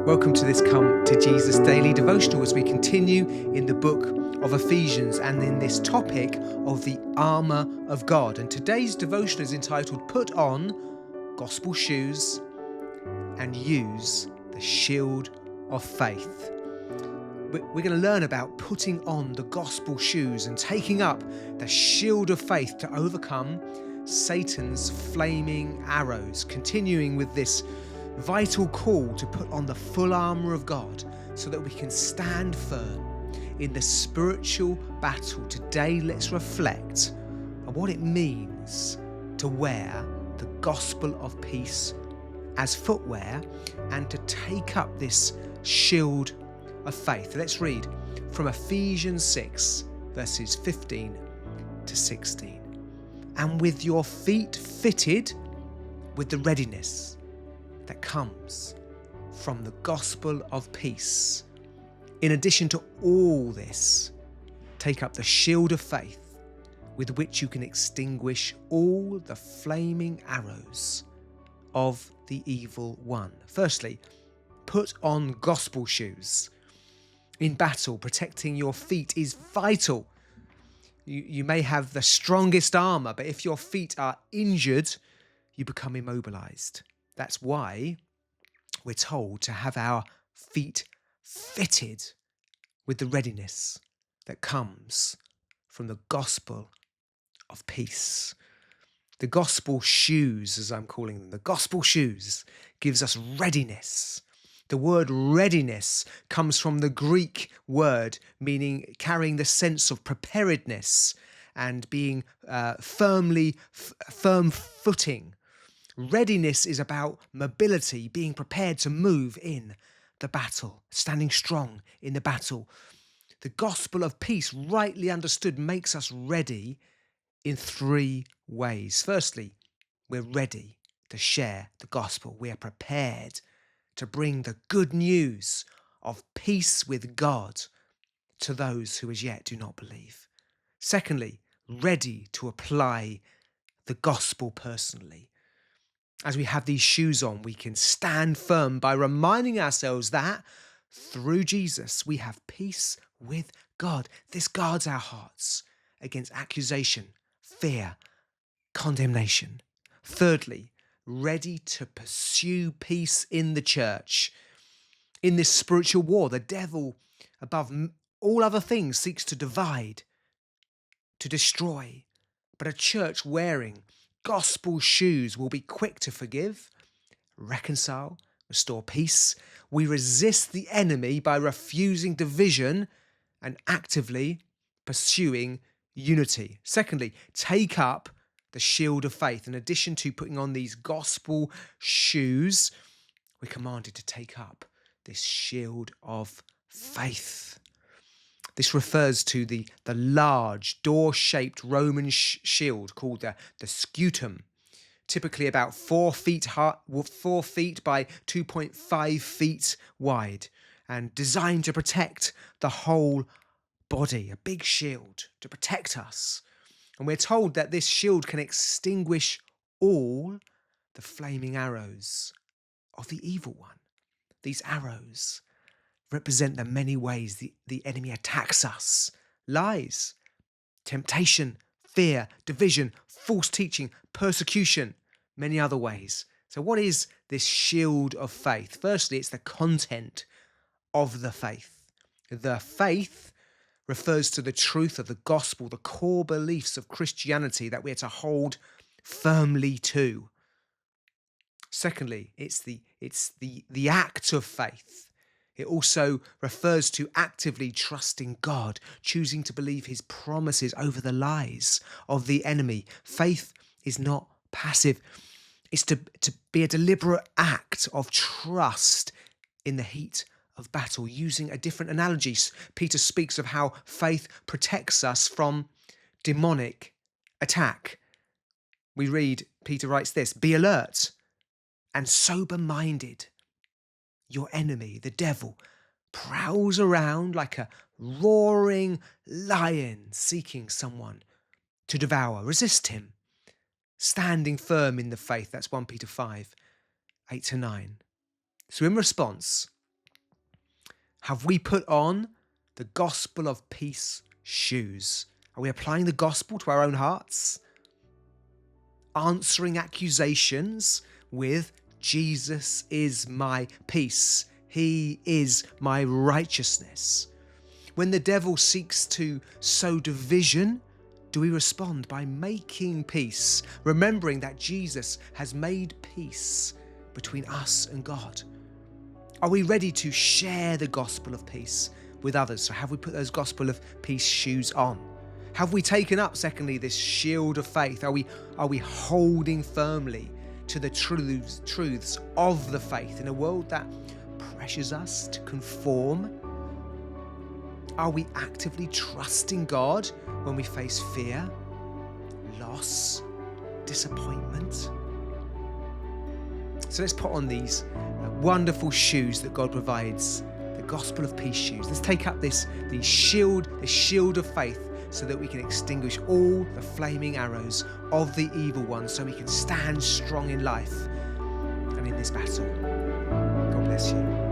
Welcome to this Come to Jesus Daily Devotional as we continue in the book of Ephesians and in this topic of the armour of God. And today's devotion is entitled Put on Gospel Shoes and Use the Shield of Faith. We're going to learn about putting on the gospel shoes and taking up the shield of faith to overcome Satan's flaming arrows, continuing with this vital call to put on the full armour of God so that we can stand firm in the spiritual battle. Today, let's reflect on what it means to wear the gospel of peace as footwear and to take up this shield of faith. Let's read from Ephesians 6, verses 15 to 16. And with your feet fitted with the readiness that comes from the gospel of peace. In addition to all this, take up the shield of faith with which you can extinguish all the flaming arrows of the evil one. Firstly, put on gospel shoes. In battle, protecting your feet is vital. You may have the strongest armour, but if your feet are injured, you become immobilized. That's why we're told to have our feet fitted with the readiness that comes from the gospel of peace. The gospel shoes, as I'm calling them, the gospel shoes gives us readiness. The word readiness comes from the Greek word meaning carrying the sense of preparedness and being firm footing. Readiness is about mobility, being prepared to move in the battle, standing strong in the battle. The gospel of peace, rightly understood, makes us ready in three ways. Firstly, we're ready to share the gospel. We are prepared to bring the good news of peace with God to those who as yet do not believe. Secondly, ready to apply the gospel personally. As we have these shoes on, we can stand firm by reminding ourselves that through Jesus, we have peace with God. This guards our hearts against accusation, fear, condemnation. Thirdly, ready to pursue peace in the church. In this spiritual war, the devil, above all other things, seeks to divide, to destroy. But a church wearing gospel shoes will be quick to forgive, reconcile, restore peace. We resist the enemy by refusing division and actively pursuing unity. Secondly, take up the shield of faith. In addition to putting on these gospel shoes, we're commanded to take up this shield of faith. This refers to the large door-shaped Roman shield called the scutum, typically about 4 feet high, 4 feet by 2.5 feet wide, and designed to protect the whole body. A big shield to protect us. And we're told that this shield can extinguish all the flaming arrows of the evil one. These arrows represent the many ways the enemy attacks us. Lies, temptation, fear, division, false teaching, persecution, many other ways. So what is this shield of faith? Firstly, it's the content of the faith. The faith refers to the truth of the gospel, the core beliefs of Christianity that we're to hold firmly to. Secondly, it's the act of faith. It also refers to actively trusting God, choosing to believe his promises over the lies of the enemy. Faith is not passive. It's to be a deliberate act of trust in the heat of battle. Using a different analogy, Peter speaks of how faith protects us from demonic attack. We read, Peter writes this, "Be alert and sober-minded. Your enemy, the devil, prowls around like a roaring lion seeking someone to devour. Resist him, standing firm in the faith." That's 1 Peter 5, 8 to 9. So in response, Have we put on the gospel of peace shoes? Are we applying the gospel to our own hearts? Answering accusations with Jesus is my peace. He is my righteousness. When the devil seeks to sow division, do we respond by making peace, remembering that Jesus has made peace between us and God? Are we ready to share the gospel of peace with others? So have we put those gospel of peace shoes on? Have we taken up, secondly, this shield of faith? Are we holding firmly to the truths of the faith in a world that pressures us to conform? Are we actively trusting God when we face fear, loss, disappointment? So let's put on these wonderful shoes that God provides, the gospel of peace shoes. Let's take up this shield of faith, so that we can extinguish all the flaming arrows of the evil one, so we can stand strong in life and in this battle. God bless you.